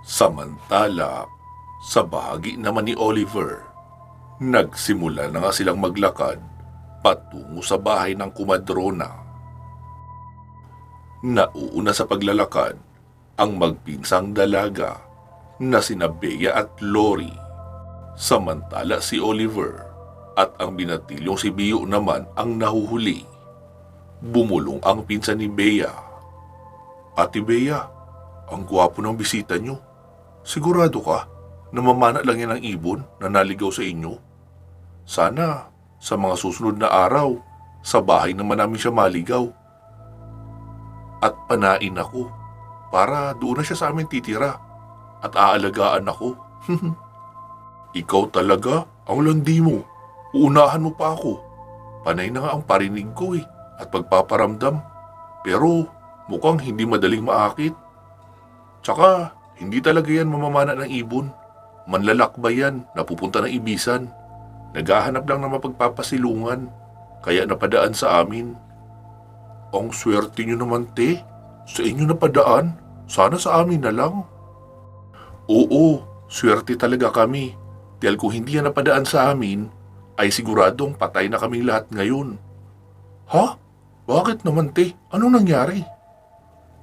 Samantala, sa bahagi naman ni Oliver, nagsimula na nga silang maglakad patungo sa bahay ng kumadrona. Nauuna sa paglalakad ang magpinsang dalaga na sina Bea at Lori. Samantala si Oliver at ang binatilyong si Bio naman ang nahuhuli. Bumulong ang pinsan ni Bea. Ate Bea, ang gwapo ng bisita nyo. Sigurado ka na mamana lang yan ang ibon na naligaw sa inyo? Sana sa mga susunod na araw, sa bahay naman namin siya maligaw. At panain ako para doon na siya sa amin titira at aalagaan ako. Ikaw talaga ang landi mo. Uunahan mo pa ako. Panay na nga ang parinig ko at pagpaparamdam. Pero mukhang hindi madaling maakit. Tsaka hindi talaga yan mamamana ng ibon. Manlalakbay yan, napupunta ng ibisan. Naghahanap lang ng mapagpapasilungan, kaya napadaan sa amin. Ang swerte nyo naman, te. Sa inyo napadaan, sana sa amin na lang. Oo, swerte talaga kami. Dahil kung hindi yan napadaan sa amin, ay siguradong patay na kaming lahat ngayon. Ha? Bakit naman, te? Anong nangyari?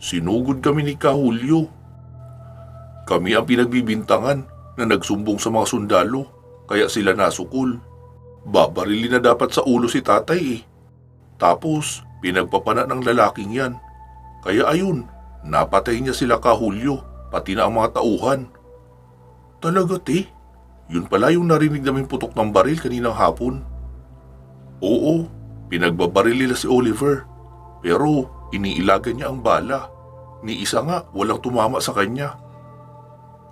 Sinugod kami ni Kahulyo. Kami ang pinagbibintangan na nagsumbong sa mga sundalo, kaya sila nasukol. Babarilin na dapat sa ulo si tatay. Tapos, pinagpapana ng lalaking yan. Kaya ayun, napatay niya sila Kahulyo, pati na ang mga tauhan. Talaga, te? Yun pala yung narinig naming putok ng baril kaninang hapon. Oo, pinagbabaril nila si Oliver. Pero, iniilagan niya ang bala. Ni isa nga, walang tumama sa kanya.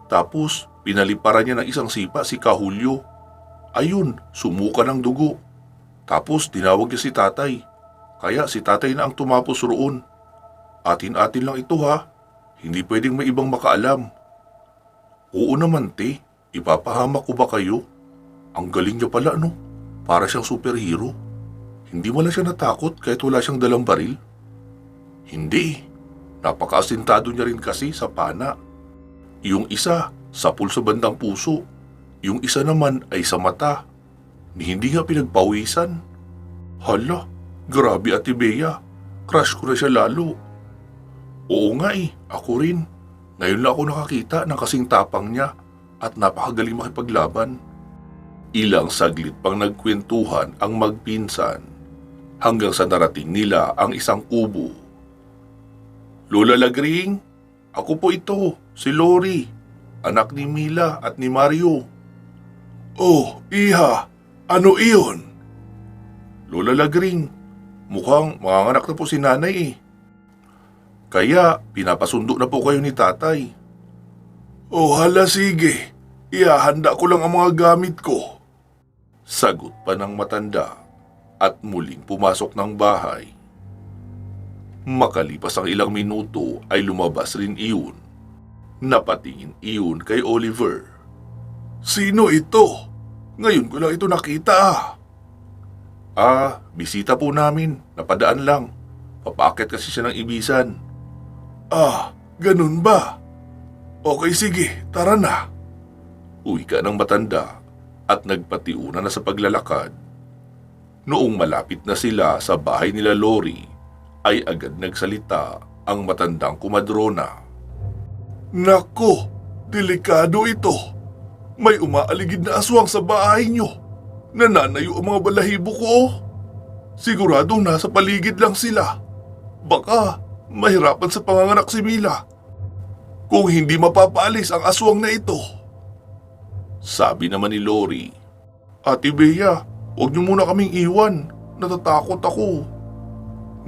Tapos, pinaliparan niya ng isang sipa si Kahulyo. Ayun, sumuka ng dugo. Tapos, tinawag niya si tatay. Kaya si tatay na ang tumapos roon. Atin-atin lang ito ha. Hindi pwedeng may ibang makaalam. Oo naman, te. Ipapahamak ko ba kayo? Ang galing niya pala, no? Para siyang superhero. Hindi mo lang siya natakot kahit wala siyang dalang baril? Hindi. Napakaasintado niya rin kasi sa pana. Yung isa, sapul sa bandang puso. Yung isa naman ay sa mata. Ni hindi nga pinagpawisan. Hala, grabe Ate Bea. Crush ko na siya lalo. Oo nga ako rin. Ngayon lang ako nakakita ng kasing tapang niya at napakagaling makipaglaban. Ilang saglit pang nagkwentuhan ang magpinsan hanggang sa narating nila ang isang kubo. Lola Lagring, ako po ito, si Lori, anak ni Mila at ni Mario. Oh, iha, ano iyon? Lola Lagring, mukhang manganganak na po si nanay. Kaya pinapasundo na po kayo ni tatay. Oh, hala sige, ihahanda ko lang ang mga gamit ko. Sagot pa ng matanda at muling pumasok ng bahay. Makalipas ang ilang minuto ay lumabas rin iyon. Napatingin iyon kay Oliver. Sino ito? Ngayon ko lang ito nakita. Bisita po namin. Napadaan lang. Papakit kasi siya ng ibisan. Ganun ba? Okay sige, tara na. Uwi ka ng matanda at nagpatiuna na sa paglalakad. Noong malapit na sila sa bahay nila Lori, ay agad nagsalita ang matandang kumadrona. Nako, delikado ito. May umaaligid na aswang sa bahay nyo. Nananayo ang mga balahibo ko. Siguradong nasa paligid lang sila. Baka mahirapan sa panganganak si Mila kung hindi mapapaalis ang aswang na ito. Sabi naman ni Lori, Ate Bea, huwag niyo muna kaming iwan. Natatakot ako.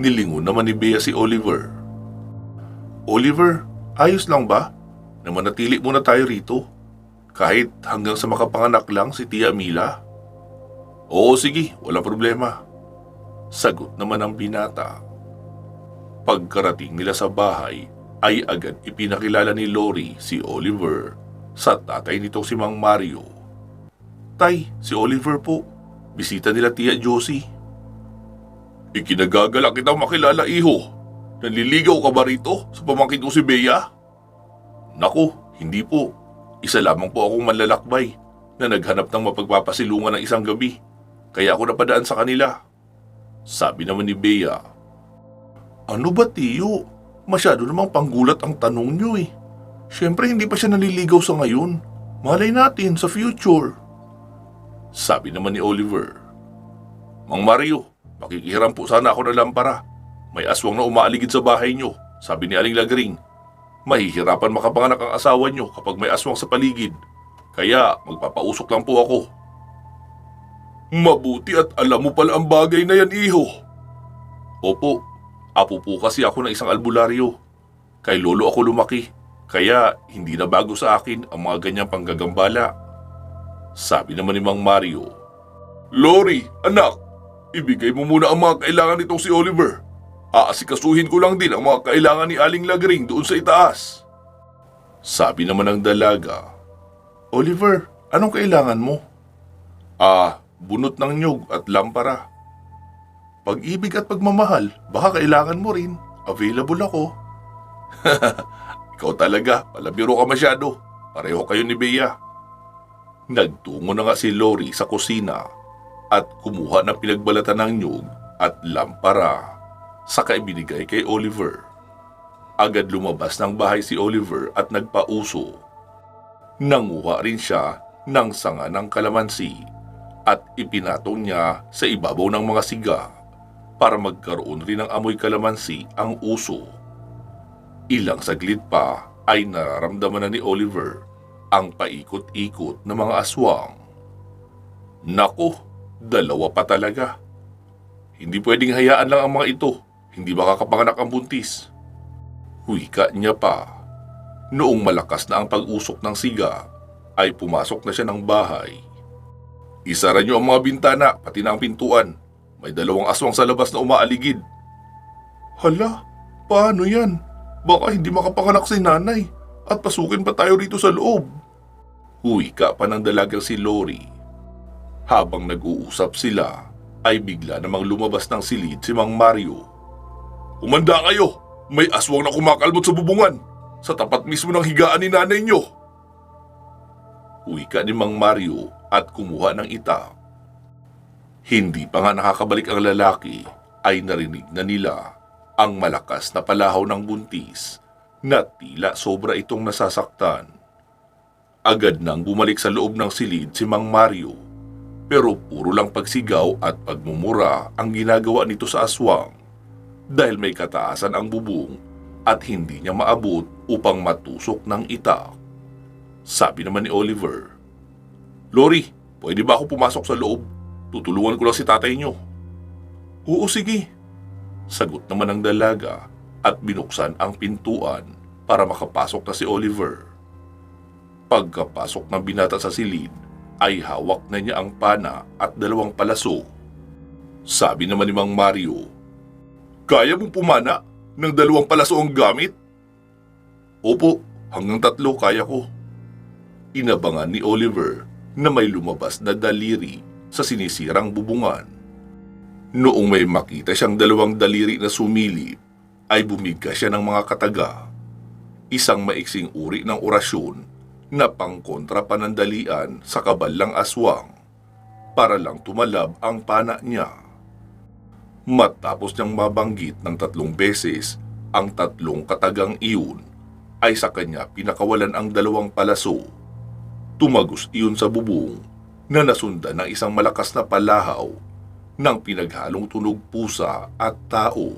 Nilingon naman ni Bea si Oliver. Oliver, ayos lang ba? Na manatili muna tayo rito. Kahit hanggang sa makapanganak lang si Tia Mila. Oo sige, walang problema. Sagot naman ng binata. Pagkarating nila sa bahay, ay agad ipinakilala ni Lori si Oliver sa tatay nito si Mang Mario. Tay, si Oliver po. Bisita nila Tia Josie. Ikinagagalak kitang makilala, iho. Nanliligaw ka ba rito sa pamangkin ko si Bea? Naku, Hindi po. Isa lamang po akong manlalakbay na naghanap ng mapagpapasilungan ng isang gabi. Kaya ako napadaan sa kanila. Sabi naman ni Bea. Ano ba, Tiyo? Masyado namang panggulat ang tanong nyo eh. Siyempre hindi pa siya naliligaw sa ngayon. Malay natin sa future. Sabi naman ni Oliver. Mang Mario, makikihiram po sana ako ng lampara. May aswang na umaaligid sa bahay nyo, sabi ni Aling Lagring. Mahihirapan makapanganak ang asawa nyo kapag may aswang sa paligid. Kaya magpapausok lang po ako. Mabuti at alam mo pala ang bagay na yan, iho. Opo, apo po kasi ako ng isang albularyo. Kay lolo ako lumaki, kaya hindi na bago sa akin ang mga ganyang panggagambala. Sabi naman ni Mang Mario. Lori, anak, ibigay mo muna ang mga kailangan nitong si Oliver. Aasikasuhin ko lang din ang mga kailangan ni Aling Lagring doon sa itaas. Sabi naman ng dalaga. Oliver, anong kailangan mo? Bunot ng nyug at lampara. Pag-ibig at pagmamahal, baka kailangan mo rin. Available ako. Ikaw talaga, palabiro ka masyado. Pareho kayo ni Bea. Nagtungo na nga si Lori sa kusina at kumuha ng pinagbalatan ng nyug at lampara. Saka ibinigay kay Oliver. Agad lumabas ng bahay si Oliver at nagpauso. Nanguha rin siya ng sanga ng kalamansi at ipinatong niya sa ibabaw ng mga siga para magkaroon rin ng amoy kalamansi ang uso. Ilang saglit pa ay nararamdaman na ni Oliver ang paikot-ikot ng mga aswang. Nako, dalawa pa talaga. Hindi pwedeng hayaan lang ang mga ito. Hindi makakapanganak ang buntis. Wika niya pa. Noong malakas na ang pag-usok ng siga, ay pumasok na siya ng bahay. Isara niyo ang mga bintana, pati na ang pintuan. May 2 aswang sa labas na umaaligid. Hala, paano yan? Baka hindi makapanganak si nanay at pasukin pa tayo rito sa loob. Wika pa ng dalagang si Lori. Habang nag-uusap sila, ay bigla namang lumabas ng silid si Mang Mario. Umanda kayo! May aswang na kumakalmot sa bubungan! Sa tapat mismo ng higaan ni nanay nyo! Wika ni Mang Mario at kumuha ng itak. Hindi pa nga nakakabalik ang lalaki ay narinig na nila ang malakas na palahaw ng buntis na tila sobra itong nasasaktan. Agad nang bumalik sa loob ng silid si Mang Mario, pero puro lang pagsigaw at pagmumura ang ginagawa nito sa aswang. Dahil may kataasan ang bubong at hindi niya maabot upang matusok ng itak. Sabi naman ni Oliver, Lori, pwede ba ako pumasok sa loob? Tutulungan ko lang si tatay niyo. Oo, sige. Sagot naman ng dalaga at binuksan ang pintuan para makapasok na si Oliver. Pagkapasok ng binata sa silid, ay hawak na niya ang pana at 2 palaso. Sabi naman ni Mang Mario, Kaya mong pumana ng 2 palaso ang gamit? Opo, hanggang 3 kaya ko. Inabangan ni Oliver na may lumabas na daliri sa sinisirang bubungan. Noong may makita siyang 2 daliri na sumilip, ay bumigkas siya ng mga kataga. Isang maiksing uri ng orasyon na pangkontra panandalian sa kabalang aswang para lang tumalab ang pana niya. Matapos niyang mabanggit ng 3 beses ang 3 katagang iyon, ay sa kanya pinakawalan ang 2 palaso. Tumagos iyon sa bubong na nasundan ng isang malakas na palahaw ng pinaghalong tunog pusa at tao.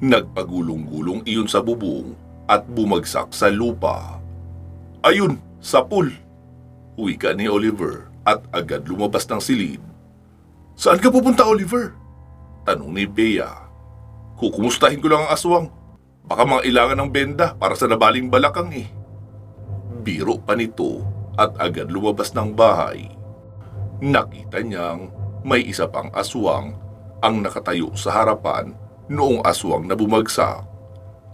Nagpagulong-gulong iyon sa bubong at bumagsak sa lupa. Ayun, sapul! Wika ni Oliver at agad lumabas ng silid. Saan ka pupunta, Oliver? Tanong ni Bea. Kukumustahin ko lang ang aswang. Baka mangailangan ng benda para sa nabaling balakang eh. Biro pa nito at agad lumabas ng bahay. Nakita niyang may isa pang aswang ang nakatayo sa harapan noong aswang na bumagsak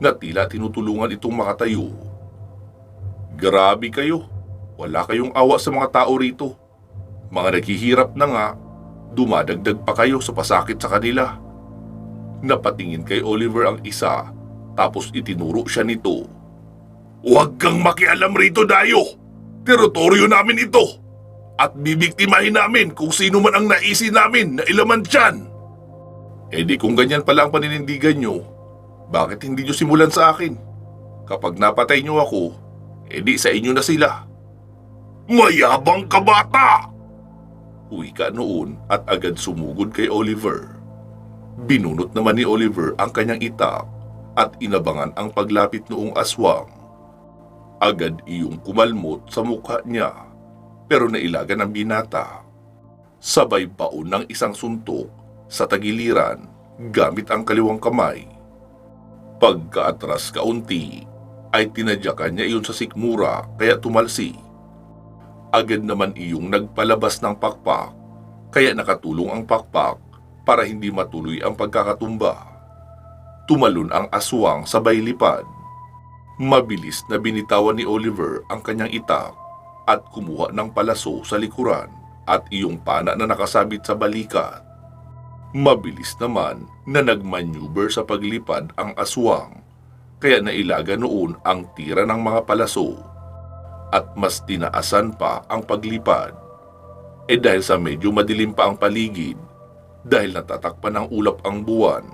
na tila tinutulungan itong makatayo. Grabe kayo. Wala kayong awa sa mga tao rito. Mga naghihirap na nga, dumadagdag pa kayo sa pasakit sa kanila. Napatingin kay Oliver ang isa, tapos itinuro siya nito. Huwag kang makialam rito, Dayo. Teritoryo namin ito. At bibiktimahin namin kung sino man ang naisin namin na ilaman dyan. Eh di kung ganyan pala ang paninindigan nyo, bakit hindi nyo simulan sa akin? Kapag napatay nyo ako, eh di sa inyo na sila. Mayabang ka, bata! Uwi ka noon at agad sumugod kay Oliver. Binunot naman ni Oliver ang kanyang itak at inabangan ang paglapit noong aswang. Agad iyong kumalmot sa mukha niya pero nailagan ang binata. Sabay baon ng isang suntok sa tagiliran gamit ang kaliwang kamay. Pagkaatras kaunti ay tinadyakan niya iyon sa sikmura kaya tumalsi. Agad naman iyong nagpalabas ng pakpak kaya nakatulong ang pakpak para hindi matuloy ang pagkakatumba. Tumalon ang aswang sabay lipad. Mabilis na binitawan ni Oliver ang kanyang itak at kumuha ng palaso sa likuran at iyong pana na nakasabit sa balikat. Mabilis naman na nagmaneuver sa paglipad ang aswang kaya nailaga noon ang tira ng mga palaso at mas tinaasan pa ang paglipad. Eh dahil sa medyo madilim pa ang paligid, dahil natatakpan ng ulap ang buwan,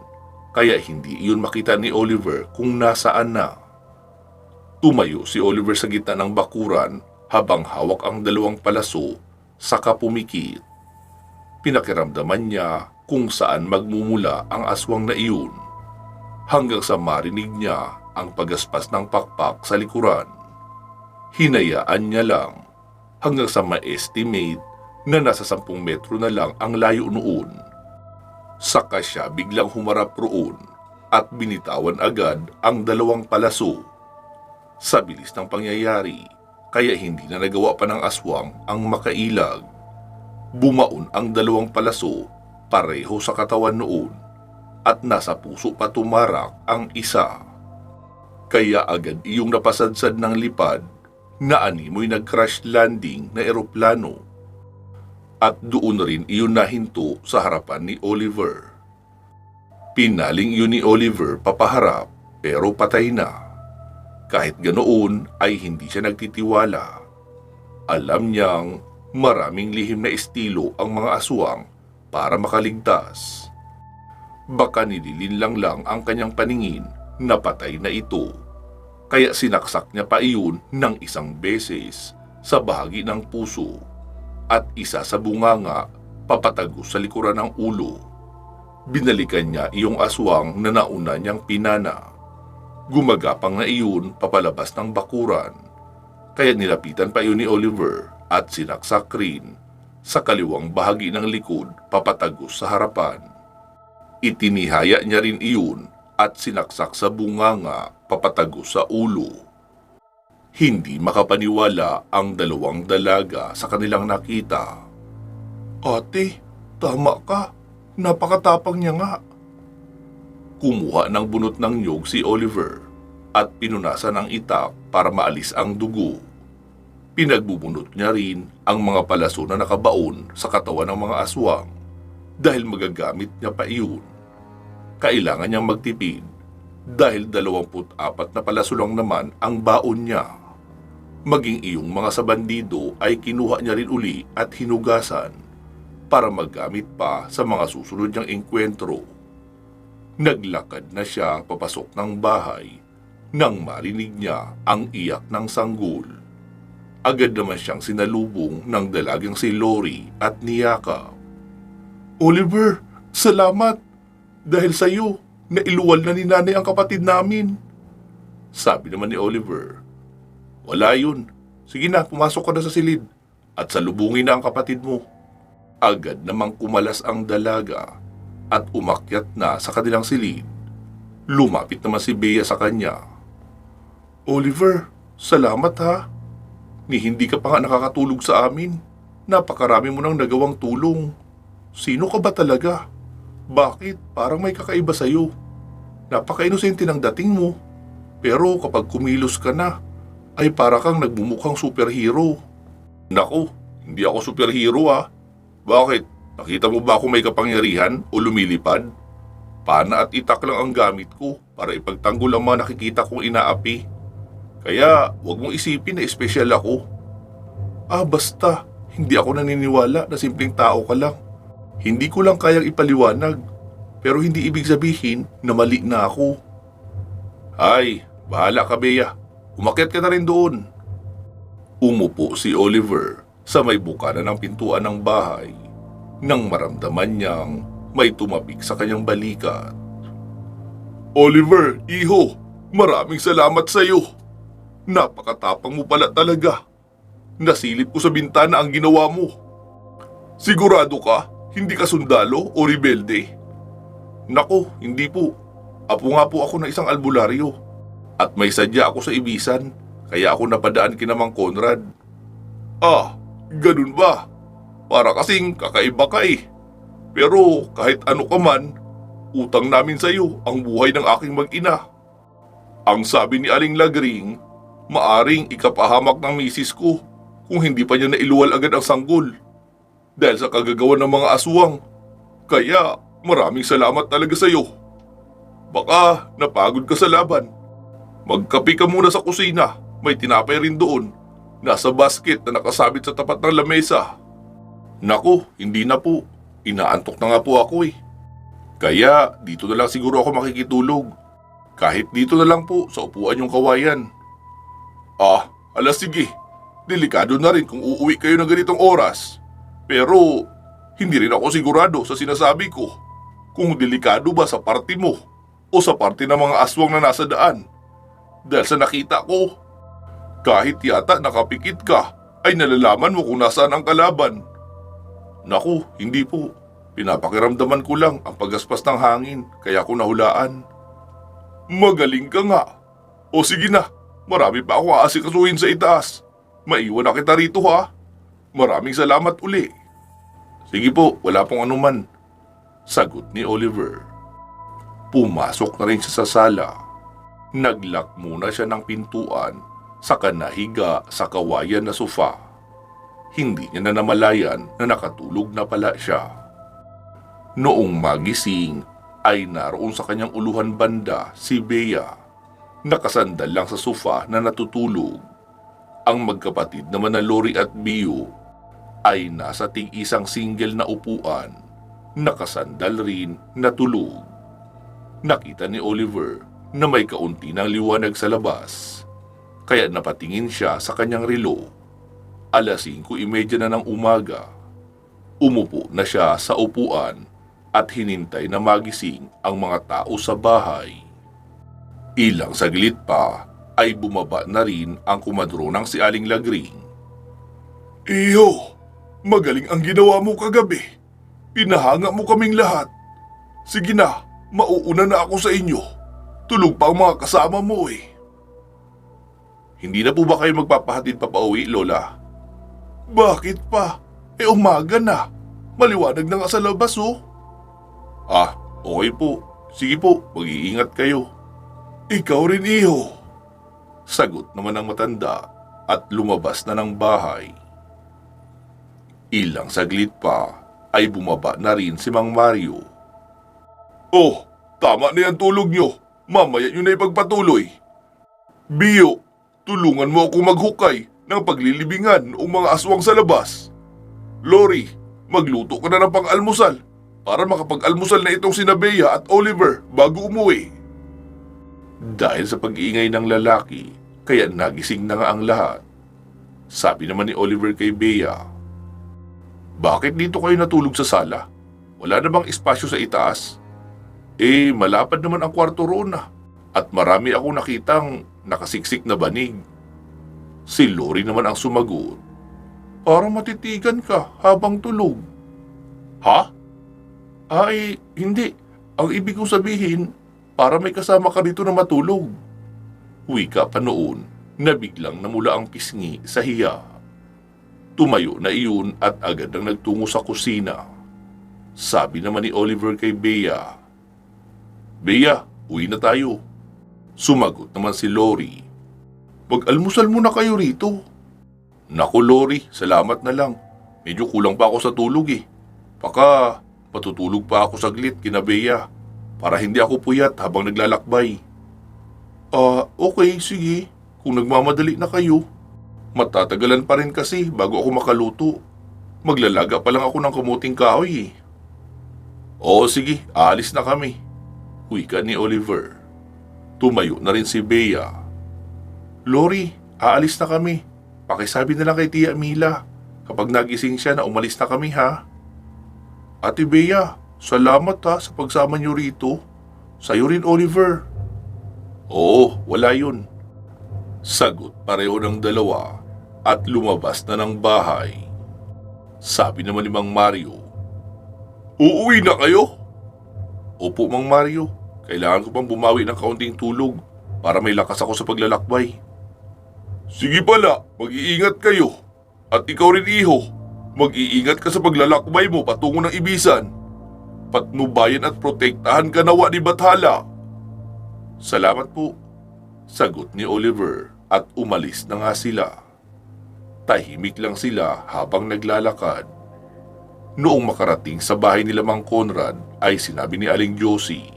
kaya hindi iyon makita ni Oliver kung nasaan na. Tumayo si Oliver sa gitna ng bakuran habang hawak ang dalawang palaso saka pumikit. Pinakiramdaman niya kung saan magmumula ang aswang na iyon hanggang sa marinig niya ang pagaspas ng pakpak sa likuran. Hinayaan niya lang hanggang sa ma-estimate na nasa 10 metro na lang ang layo noon. Saka siya biglang humarap roon at binitawan agad ang dalawang palaso. Sa bilis ng pangyayari, kaya hindi na nagawa pa ng aswang ang makailag. Bumaon ang dalawang palaso pareho sa katawan noon at nasa puso pa tumarak ang isa. Kaya agad iyong napasadsad ng lipad na animoy nag-crash landing na eroplano. At doon rin iyon nahinto sa harapan ni Oliver. Pinaling iyon ni Oliver papaharap pero patay na. Kahit ganoon ay hindi siya nagtitiwala. Alam niyang maraming lihim na estilo ang mga aswang para makaligtas. Baka nililinlang lang ang kanyang paningin na patay na ito. Kaya sinaksak niya pa iyon ng 1 beses sa bahagi ng puso at isa sa bunganga papatagos sa likuran ng ulo. Binalikan niya iyong aswang na nauna niyang pinana. Gumagapang na iyon papalabas ng bakuran, kaya nilapitan pa iyon ni Oliver at sinaksak rin sa kaliwang bahagi ng likod papatagos sa harapan. Itinihaya niya rin iyon at sinaksak sa bunganga papatagos sa ulo. Hindi makapaniwala ang dalawang dalaga sa kanilang nakita. Ate, tama ka. Napakatapang niya nga. Kumuha ng bunot ng nyog si Oliver at pinunasan ang itak para maalis ang dugo. Pinagbubunot niya rin ang mga palaso na nakabaon sa katawan ng mga aswang dahil magagamit niya pa iyon. Kailangan niyang magtipid dahil 24 na palaso lang naman ang baon niya. Maging iyong mga sabandido ay kinuha niya rin uli at hinugasan para magamit pa sa mga susunod niyang engkwentro. Naglakad na siya papasok ng bahay nang marinig niya ang iyak ng sanggol. Agad naman siyang sinalubong ng dalagang si Lori at niyakap. Oliver, salamat! Dahil sa iyo, nailuwal na ni nanay ang kapatid namin. Sabi naman ni Oliver, wala yun. Sige na, pumasok ka na sa silid at salubungin na ang kapatid mo. Agad namang kumalas ang dalaga at umakyat na sa kanilang silid. Lumapit naman si Bea sa kanya. Oliver, salamat ha. Ni hindi ka pa nga nakakatulog sa amin. Napakarami mo nang nagawang tulong. Sino ka ba talaga? Bakit? Parang may kakaiba sa'yo. Napaka-inosente ng dating mo. Pero kapag kumilos ka na, ay para kang nagbumukhang superhero. Naku, hindi ako superhero ha. Bakit? Nakita mo ba kung may kapangyarihan o lumilipad? Pana at itak lang ang gamit ko para ipagtanggol ang mga nakikita kong inaapi. Kaya wag mong isipin na espesyal ako. Basta, hindi ako naniniwala na simpleng tao ka lang. Hindi ko lang kayang ipaliwanag, pero hindi ibig sabihin na mali na ako. Ay, bahala ka, Bea. Umakyat ka na rin doon. Umupo si Oliver sa may bukana ng pintuan ng bahay nang maramdaman niyang may tumapik sa kanyang balikat. Oliver, iho, maraming salamat sa iyo. Napakatapang mo pala talaga. Nasilip ko sa bintana ang ginawa mo. Sigurado ka, hindi ka sundalo o rebelde? Nako, hindi po. Apo nga po ako ng isang albularyo. At may sadya ako sa ibisan, kaya ako napadaan kina Mang Conrad. Ganun ba? Para kasing kakaiba ka eh. Pero kahit ano ka man, utang namin sa iyo ang buhay ng aking mag-ina. Ang sabi ni Aling Lagring, maaring ikapahamak ng misis ko kung hindi pa niya nailuwal agad ang sanggol dahil sa kagagawa ng mga aswang. Kaya maraming salamat talaga sa iyo. Baka napagod ka sa laban. Magkape ka muna sa kusina, may tinapay rin doon. Nasa basket na nakasabit sa tapat ng lamesa. Naku, hindi na po. Inaantok na nga po ako eh. Kaya dito na lang siguro ako makikitulog. Kahit dito na lang po sa upuan yung kawayan. Sige. Delikado na rin kung uuwi kayo ng ganitong oras. Pero hindi rin ako sigurado sa sinasabi ko. Kung delikado ba sa party mo o sa party ng mga aswang na nasa daan. Dahil sa nakita ko, kahit yata nakapikit ka, ay nalalaman mo kung nasaan ang kalaban. Naku, hindi po. Pinapakiramdaman ko lang ang paggaspas ng hangin, kaya ako nahulaan. Magaling ka nga. O sige na, marami pa ako aasikasuhin sa itaas. Maiwan na kita rito ha. Maraming salamat uli. Sige po, wala pong anuman. Sagot ni Oliver. Pumasok na rin siya sa sala. Naglock muna siya ng pintuan saka nahiga sa kawayan na sofa. Hindi niya na namalayan na nakatulog na pala siya. Noong magising ay naroon sa kanyang uluhan banda si Bea. Nakasandal lang sa sofa na natutulog. Ang magkapatid naman na Lori at Bio ay nasa tig-isang single na upuan. Nakasandal rin na tulog. Nakita ni Oliver na may kaunti ng liwanag sa labas. Kaya napatingin siya sa kanyang relo. 5:30 na ng umaga. Umupo na siya sa upuan at hinintay na magising ang mga tao sa bahay. Ilang saglit pa ay bumaba na rin ang kumadronang si Aling Lagring. Iyo, magaling ang ginawa mo kagabi. Pinahanga mo kaming lahat. Sige na, mauuna na ako sa inyo. Tulog pa ang mga kasama mo eh. Hindi na po ba kayo magpapahatid pa pauwi, Lola? Bakit pa? Umaga na. Maliwanag na nga sa labas oh. Okay po. Sige po, mag-iingat kayo. Ikaw rin, iho. Sagot naman ng matanda at lumabas na ng bahay. Ilang saglit pa ay bumaba na rin si Mang Mario. Tama na yan tulog nyo. Mamaya nyo na ipagpatuloy. Bio, tulungan mo ako maghukay ng paglilibingan noong mga aswang sa labas. Lori, magluto ka na ng pang-almusal para makapag-almusal na itong sina Bea at Oliver bago umuwi. Dahil sa pag-iingay ng lalaki, kaya nagising na nga ang lahat. Sabi naman ni Oliver kay Bea, bakit dito kayo natulog sa sala? Wala na bang espasyo sa itaas? Malapad naman ang kwarto roon at marami akong nakitang nakasiksik na banig. Si Lori naman ang sumagot, para matitigan ka habang tulog. Ha? Hindi. Ang ibig kong sabihin, para may kasama ka dito na matulog. Wika pa noon na biglang namula ang pisngi sa hiya. Tumayo na iyon at agad ang nagtungo sa kusina. Sabi naman ni Oliver kay Bea, Bea, uwi na tayo. Sumagot naman si Lori, mag-almusal muna kayo rito. Naku Lori, salamat na lang. Medyo kulang pa ako sa tulog eh. Baka patutulog pa ako saglit kina Bea para hindi ako puyat habang naglalakbay. Okay, sige. kung nagmamadali na kayo. Matatagalan pa rin kasi bago ako makaluto. Maglalaga pa lang ako ng kamuting kahoy eh. Oo sige, aalis na kami. Wika ni Oliver. Tumayo na rin si Bea. Lori, aalis na kami. Pakisabi na lang kay Tia Mila kapag nagising siya na umalis na kami ha. Ate Bea, salamat ha sa pagsama niyo rito. Sa'yo rin Oliver. Oo, wala yun. Sagot pareho ng dalawa at lumabas na ng bahay. Sabi naman ni Mang Mario, uuwi na kayo? Opo Mang Mario, kailangan ko pang bumawi ng kaunting tulog para may lakas ako sa paglalakbay. Sige pala, mag-iingat kayo. At ikaw rin iho, mag-iingat ka sa paglalakbay mo patungo ng Ibisan. Patnubayan at protektahan ka nawa ni Bathala. Salamat po, sagot ni Oliver at umalis na nga sila. Tahimik lang sila habang naglalakad. Noong makarating sa bahay nila Mang Conrad ay sinabi ni Aling Josie,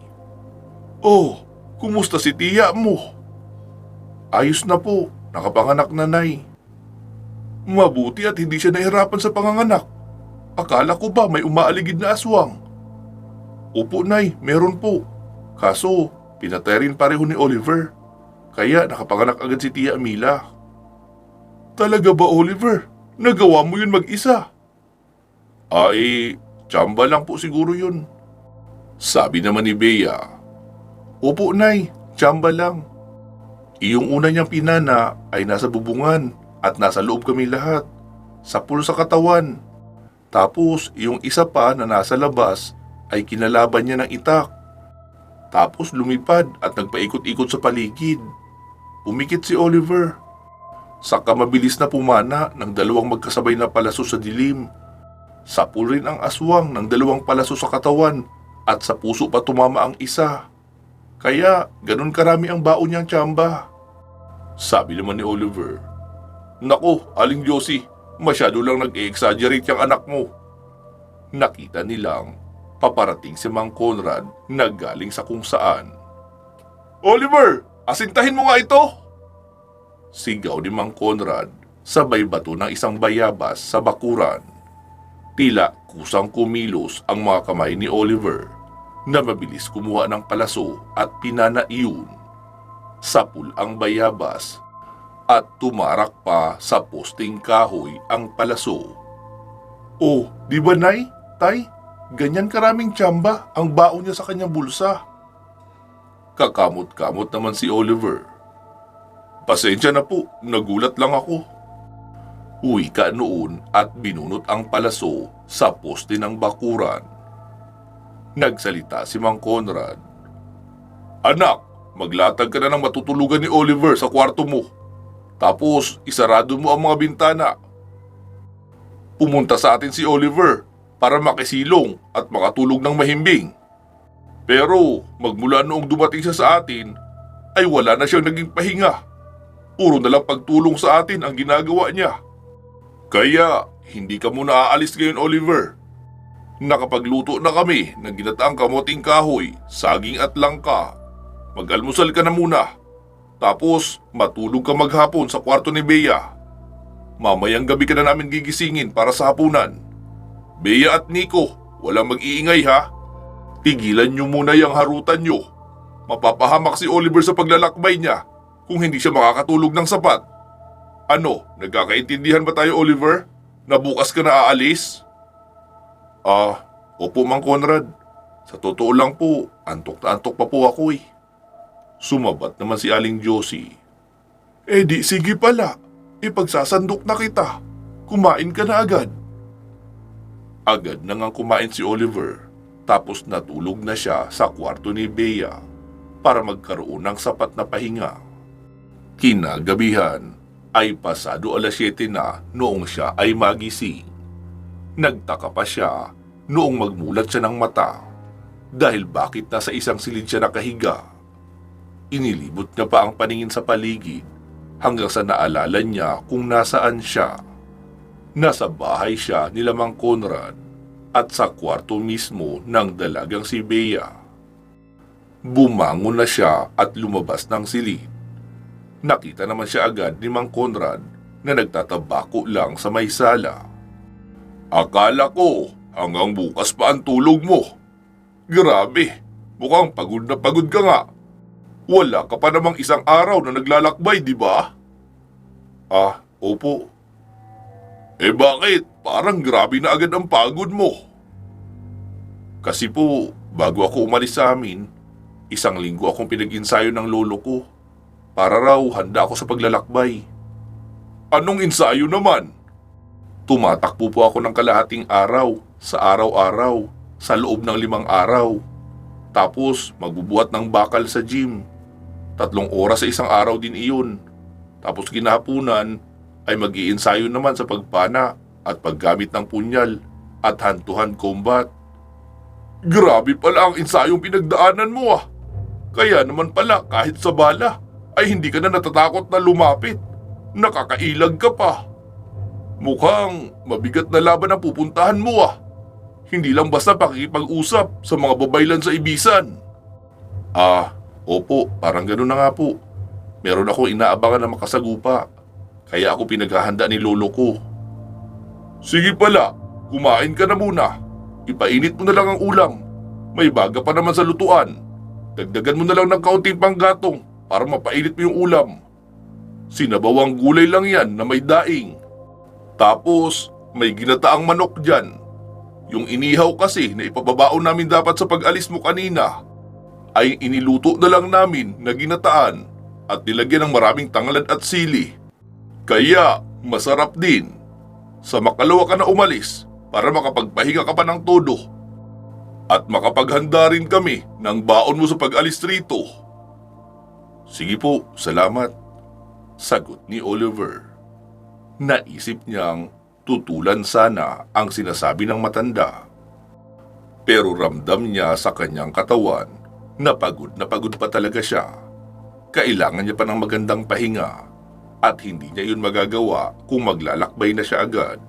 Oh, kumusta si tiya mo? Ayos na po, nakapanganak na nay. Mabuti at hindi siya nahirapan sa panganganak. Akala ko ba may umaaligid na aswang? Opo nay, meron po. Kaso, pinatay rin pareho ni Oliver. Kaya nakapanganak agad si Tia Mila. Talaga ba Oliver? Nagawa mo yun mag-isa? Ay, tsamba lang po siguro yun. Sabi naman ni Bea. Opo nay, tsamba lang. Iyong una niyang pinana ay nasa bubungan at nasa loob kami lahat. Sapul sa katawan. Tapos yung isa pa na nasa labas ay kinalaban niya ng itak. Tapos lumipad at nagpaikot-ikot sa paligid. Umikit si Oliver. Saka mabilis na pumana ng dalawang magkasabay na palaso sa dilim. Sapul rin ang aswang ng dalawang palaso sa katawan at sa puso pa tumama ang isa. Kaya ganun karami ang baon niyang tsamba. Sabi naman ni Oliver, Nako, Aling Josie, masyado lang nag-e-exaggerate yung anak mo. Nakita nilang paparating si Mang Conrad na galing sa kung saan. Oliver, asintahin mo nga ito! Sigaw ni Mang Conrad sabay bato ng isang bayabas sa bakuran. Tila kusang kumilos ang mga kamay ni Oliver na mabilis kumuha ng palaso at pinana iyon. Sapul ang bayabas at tumarak pa sa posting kahoy ang palaso. Oh, di ba nay, tay? Ganyan karaming tsamba ang baon niya sa kanyang bulsa. Kakamot-kamot naman si Oliver. Pasensya na po, nagulat lang ako. Uwi ka noon at binunot ang palaso sa poste ng bakuran. Nagsalita si Mang Conrad. Anak, maglatag ka na ng matutulugan ni Oliver sa kwarto mo. Tapos isarado mo ang mga bintana. Pumunta sa atin si Oliver para makisilong at makatulog ng mahimbing. Pero magmula noong dumating siya sa atin, ay wala na siyang naging pahinga. Puro na lang pagtulong sa atin ang ginagawa niya. Kaya hindi ka muna aalis ngayon Oliver. Nakapagluto na kami ng ginataang kamoting kahoy, saging at langka. Mag-almusal ka na muna. Tapos matulog ka maghapon sa kwarto ni Bea. Mamayang gabi ka na namin gigisingin para sa hapunan. Bea at Nico, walang mag-iingay ha. Tigilan niyo muna yung harutan niyo. Mapapahamak si Oliver sa paglalakbay niya kung hindi siya makakatulog ng sapat. Ano, nagkakaintindihan ba tayo Oliver? Na bukas ka na aalis? Opo Mang Conrad. Sa totoo lang po, antok na antok pa po ako eh. Sumabat naman si Aling Josie. Eh di sige pala, ipagsasandok na kita. Kumain ka na agad. Agad na ngang kumain si Oliver, tapos natulog na siya sa kwarto ni Bea para magkaroon ng sapat na pahinga. Kinagabihan ay pasado 7:00 na noong siya ay magising. Nagtaka pa siya noong magmulat siya ng mata dahil bakit nasa isang silid siya nakahiga. Inilibot niya pa ang paningin sa paligid hanggang sa naalala niya kung nasaan siya. Nasa bahay siya nila Mang Conrad at sa kwarto mismo ng dalagang si Bea. Bumangon na siya at lumabas ng silid. Nakita naman siya agad ni Mang Conrad na nagtatabako lang sa may sala. Akala ko hanggang bukas pa ang tulog mo. Grabe, mukhang pagod na pagod ka nga. Wala ka pa namang isang araw na naglalakbay, di ba? Ah, opo. Eh bakit? Parang grabe na agad ang pagod mo. Kasi po, bago ako umalis sa amin, 1 linggo akong pinag-insayo ng lolo ko. Para raw handa ako sa paglalakbay. Anong ensayo naman? Tumatakbo po ako ng kalahating araw, sa araw-araw, sa loob ng 5 araw. Tapos magbubuhat ng bakal sa gym. 3 oras sa isang araw din iyon. Tapos ginahapunan ay mag-iensayo naman sa pagpana at paggamit ng punyal at hand-to-hand combat. Grabe pala ang ensayong pinagdaanan mo ah. Kaya naman pala kahit sa bala ay hindi ka na natatakot na lumapit. Nakakailag ka pa. Mukhang mabigat na laban ang pupuntahan mo ah. Hindi lang basta pakikipag-usap sa mga babaylan sa ibisan. Ah, opo, parang gano'n na nga po. Meron akong inaabangan na makasagupa. Kaya ako pinaghahanda ni lolo ko. Sige pala, kumain ka na muna. Ipainit mo na lang ang ulam. May baga pa naman sa lutuan. Dagdagan mo na lang ng kaunting panggatong para mapainit mo yung ulam. Sinabawang gulay lang yan na may daing. Tapos may ginataang manok dyan. Yung inihaw kasi na ipababaon namin dapat sa pag-alis mo kanina ay iniluto na lang namin na ginataan at nilagyan ng maraming tanglad at sili. Kaya masarap din. Sa makalawa ka na umalis para makapagpahinga ka pa ng todo. At makapaghanda rin kami ng baon mo sa pag-alis rito. Sige po, salamat. Sagot ni Oliver. Naisip niyang tutulan sana ang sinasabi ng matanda. Pero ramdam niya sa kanyang katawan na pagod pa talaga siya. Kailangan niya pa ng magandang pahinga at hindi niya yun magagawa kung maglalakbay na siya agad.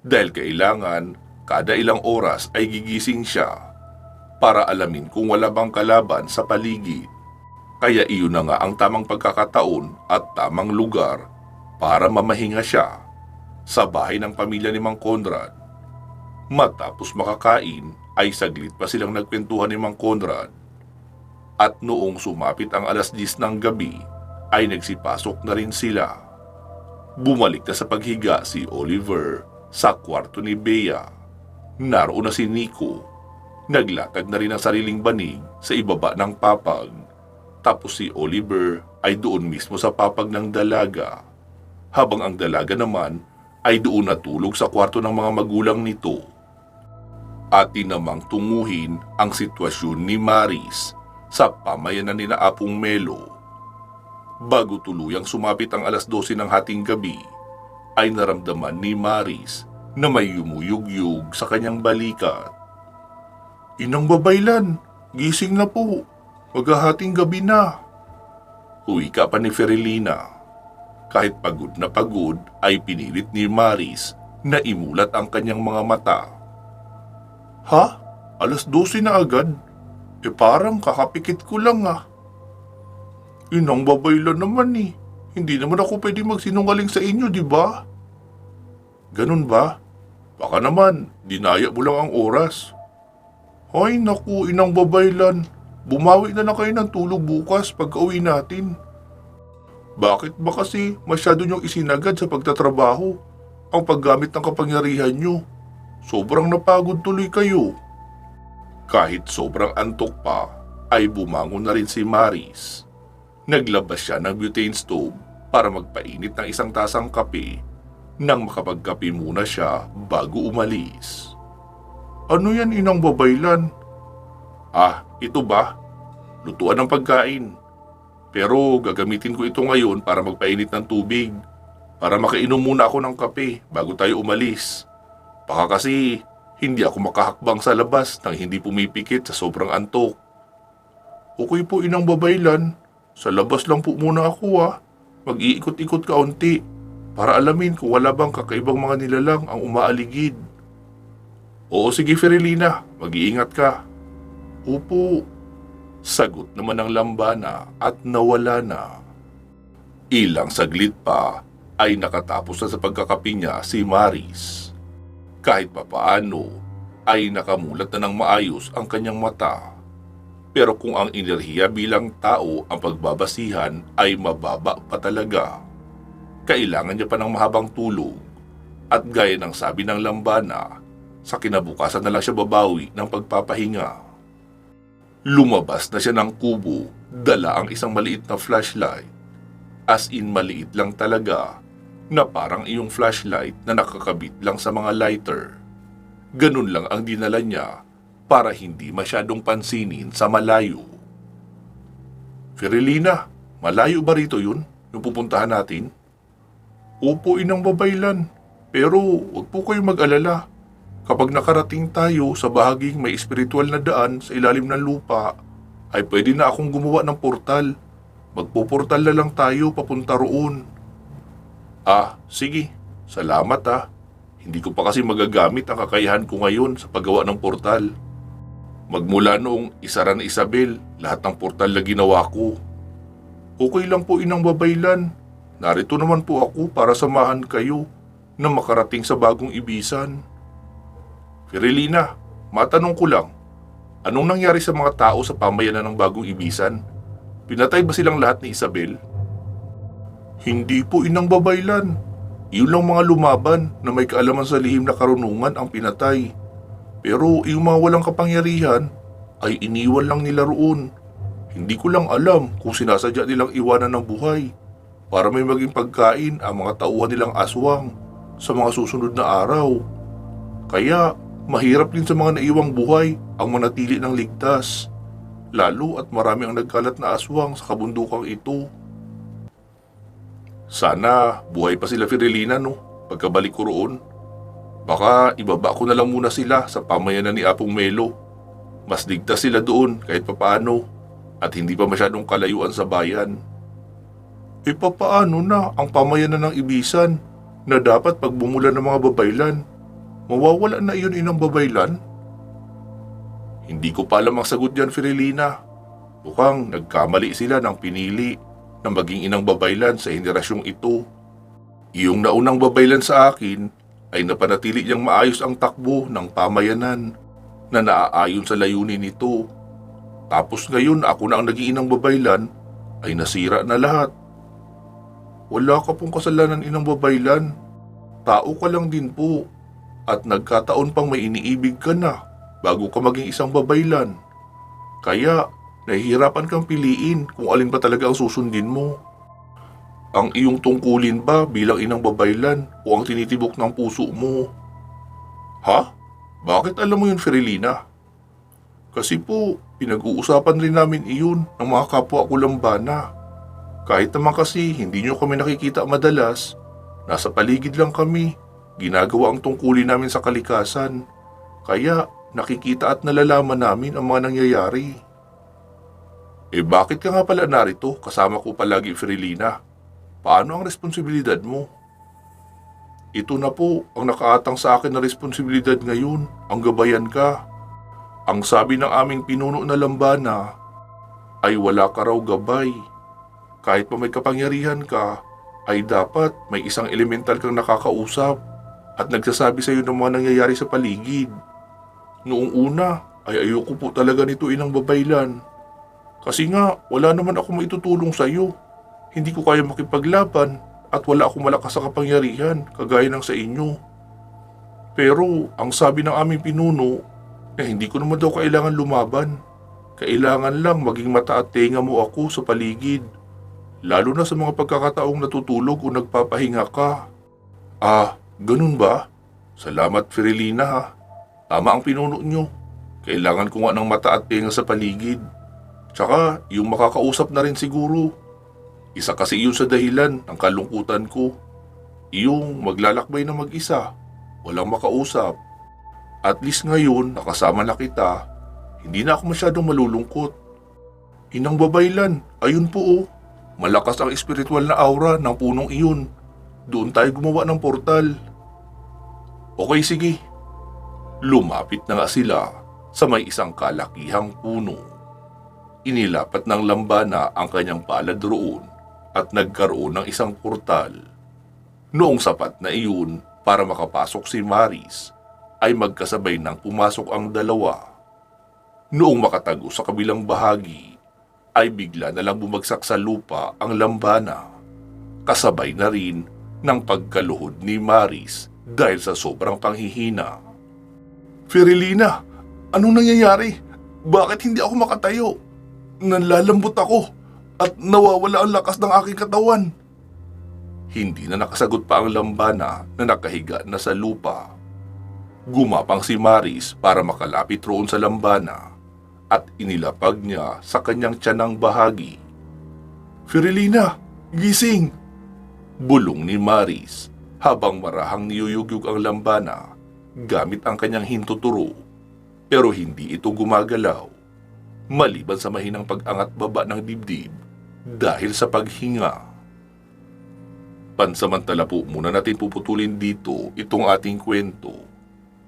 Dahil kailangan kada ilang oras ay gigising siya para alamin kung wala bang kalaban sa paligid. Kaya iyon na nga ang tamang pagkakataon at tamang lugar para mamahinga siya sa bahay ng pamilya ni Mang Conrad. Matapos makakain ay saglit pa silang nagkwentuhan ni Mang Conrad. At noong sumapit ang 10:00 ng gabi ay nagsipasok na rin sila. Bumalik na sa paghiga si Oliver sa kwarto ni Bea. Naroon na si Nico. Naglatag na rin ang sariling banig sa ibaba ng papag. Tapos si Oliver ay doon mismo sa papag ng dalaga. Habang ang dalaga naman ay doon natulog sa kwarto ng mga magulang nito. At tinamang tunguhin ang sitwasyon ni Maris sa pamayanan ni na Apong Melo. Bago tuluyang sumapit ang 12:00 ng hating gabi, ay naramdaman ni Maris na may yumuyugyug sa kanyang balikat. Inang babaylan, gising na po. Maghahating gabi na. Uwi ka pa ni Ferilina. Kahit pagod na pagod ay pinilit ni Maris na imulat ang kanyang mga mata. Ha? 12:00 na agad? Parang kakapikit ko lang ah. Inang babaylan naman eh. Hindi naman ako pwede magsinungaling sa inyo, di ba? Ganun ba? Baka naman, dinaya mo lang ang oras. Ay naku, inang babaylan. Bumawi na lang kayo ng tulog bukas pagka-uwi natin. Bakit ba kasi masyado niyong isinagad sa pagtatrabaho ang paggamit ng kapangyarihan niyo? Sobrang napagod tuloy kayo. Kahit sobrang antok pa, ay bumangon na rin si Maris. Naglabas siya ng butane stove para magpainit ng 1 tasang kape nang makapagkape muna siya bago umalis. Ano yan, inang babaylan? Ah, ito ba? Lutuan ng pagkain. Pero gagamitin ko ito ngayon para magpainit ng tubig. Para makainom muna ako ng kape bago tayo umalis. Baka kasi hindi ako makahakbang sa labas nang hindi pumipikit sa sobrang antok. Okay po, inang babaylan. Sa labas lang po muna ako ah. Mag-iikot-ikot kaunti para alamin kung wala bang kakaibang mga nilalang ang umaaligid. Oo sige Ferilina, mag-iingat ka. Opo. Sagot naman ng lambana at nawala na. Ilang saglit pa ay nakatapos na sa pagkakape niya si Maris. Kahit papaano ay nakamulat na ng maayos ang kanyang mata. Pero kung ang enerhiya bilang tao ang pagbabasihan ay mababa pa talaga, kailangan niya pa ng mahabang tulog. At gaya ng sabi ng lambana, sa kinabukasan na lang siya babawi ng pagpapahinga. Lumabas na siya ng kubo, dala ang isang maliit na flashlight. As in maliit lang talaga, na parang iyong flashlight na nakakabit lang sa mga lighter. Ganun lang ang dinala niya para hindi masyadong pansinin sa malayo. Firilina, malayo ba rito yun? Yung pupuntahan natin? Opo, Inang Babaylan. Pero huwag po kayong mag-alala. Kapag nakarating tayo sa bahaging may espiritual na daan sa ilalim ng lupa, ay pwede na akong gumawa ng portal. Magpuportal na lang tayo papunta roon. Ah, sige. Salamat ah. Hindi ko pa kasi magagamit ang kakayahan ko ngayon sa paggawa ng portal. Magmula noong isara na Isabel, lahat ng portal na ginawa ko. Okay lang po, Inang Babaylan. Narito naman po ako para samahan kayo na makarating sa bagong ibisan. Firilina, matanong ko lang, anong nangyari sa mga tao sa pamayanan ng bagong ibisan? Pinatay ba silang lahat ni Isabel? Hindi po, Inang Babaylan. Iyon lang mga lumaban na may kaalaman sa lihim na karunungan ang pinatay. Pero yung mga walang kapangyarihan ay iniwan lang nila roon. Hindi ko lang alam kung sinasadya nilang iwanan ng buhay para may maging pagkain ang mga tauhan nilang aswang sa mga susunod na araw. Kaya mahirap din sa mga naiwang buhay ang manatili ng ligtas, lalo at marami ang nagkalat na aswang sa kabundukang ito. Sana buhay pa sila, Firilina, no? Pagkabalik ko roon. Baka ibaba ko na lang muna sila sa pamayanan ni Apong Melo. Mas ligtas sila doon kahit papaano at hindi pa masyadong kalayuan sa bayan. E papaano na ang pamayanan ng ibisan na dapat pagbumulan ng mga babaylan? Mawawala na iyon, Inang Babaylan? Hindi ko pa alam ang sagot diyan, Firilina. Mukhang nagkamali sila ng pinili na maging Inang Babaylan sa henerasyong ito. Iyong naunang babaylan sa akin ay napanatili niyang maayos ang takbo ng pamayanan na naaayon sa layunin nito. Tapos ngayon ako na ang naging Inang Babaylan ay nasira na lahat. Wala ka pong kasalanan, Inang Babaylan. Tao ka lang din po. At nagkataon pang may iniibig ka na bago ka maging isang babaylan. Kaya nahihirapan kang piliin kung alin pa talaga ang susundin mo. Ang iyong tungkulin ba bilang Inang Babaylan o ang tinitibok ng puso mo? Ha? Bakit alam mo yun, Firilina? Kasi po, pinag-uusapan rin namin iyon ng mga kapwa ko lambana. Kahit naman kasi hindi nyo kami nakikita madalas, nasa paligid lang kami. Ginagawa ang tungkulin namin sa kalikasan, kaya nakikita at nalalaman namin ang mga nangyayari. Eh bakit ka nga pala narito kasama ko palagi, Firilina? Paano ang responsibilidad mo? Ito na po ang nakaatang sa akin na responsibilidad ngayon, ang gabayan ka. Ang sabi ng aming pinuno na lambana ay wala ka raw gabay. Kahit pa may kapangyarihan ka, ay dapat may isang elemental kang nakakausap at nagsasabi sa iyo ng mga nangyayari sa paligid. Noong una ay ayoko po talaga nito, Inang Babaylan. Kasi nga wala naman ako maitutulong sa iyo. Hindi ko kaya makipaglaban at wala akong malakas sa kapangyarihan kagaya ng sa inyo. Pero ang sabi ng aming pinuno na hindi ko naman daw kailangan lumaban. Kailangan lang maging mata at tenga mo ako sa paligid. Lalo na sa mga pagkakataong natutulog o nagpapahinga ka. Ah, ganun ba? Salamat, Firilina ha. Tama ang pinuno nyo. Kailangan ko nga ng mata at tenga sa paligid. Tsaka, yung makakausap na rin siguro. Isa kasi iyon sa dahilan ng kalungkutan ko. Yung maglalakbay na mag-isa. Walang makausap. At least ngayon, nakasama na kita. Hindi na ako masyadong malulungkot. Inang Babaylan, ayun po oh. Malakas ang espiritual na aura ng punong iyon. Doon tayo gumawa ng portal. Okay, sige. Lumapit na nga sila sa may isang kalakihang puno. Inilapat ng lambana ang kanyang palad roon at nagkaroon ng isang portal. Noong sapat na iyon para makapasok si Maris, ay magkasabay nang pumasok ang dalawa. Noong makatago sa kabilang bahagi, ay bigla na lang bumagsak sa lupa ang lambana. Kasabay na rin ng pagkaluhod ni Maris dahil sa sobrang panghihina. Fiorelina, anong nangyayari? Bakit hindi ako makatayo? Nanlalambot ako at nawawala ang lakas ng aking katawan. Hindi na nakasagot pa ang lambana na nakahiga na sa lupa. Gumapang si Maris para makalapit roon sa lambana at inilapag niya sa kanyang tiyanang bahagi. Fiorelina, gising! Bulong ni Maris habang marahang niyuyugyug ang lambana gamit ang kanyang hintuturo, pero hindi ito gumagalaw maliban sa mahinang pag-angat baba ng dibdib dahil sa paghinga. Pansamantala po muna natin puputulin dito itong ating kwento.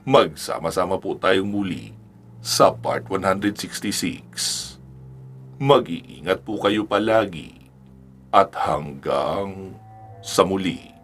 Magsama-sama po tayong muli sa part 166. Mag-iingat po kayo palagi at hanggang sa muli.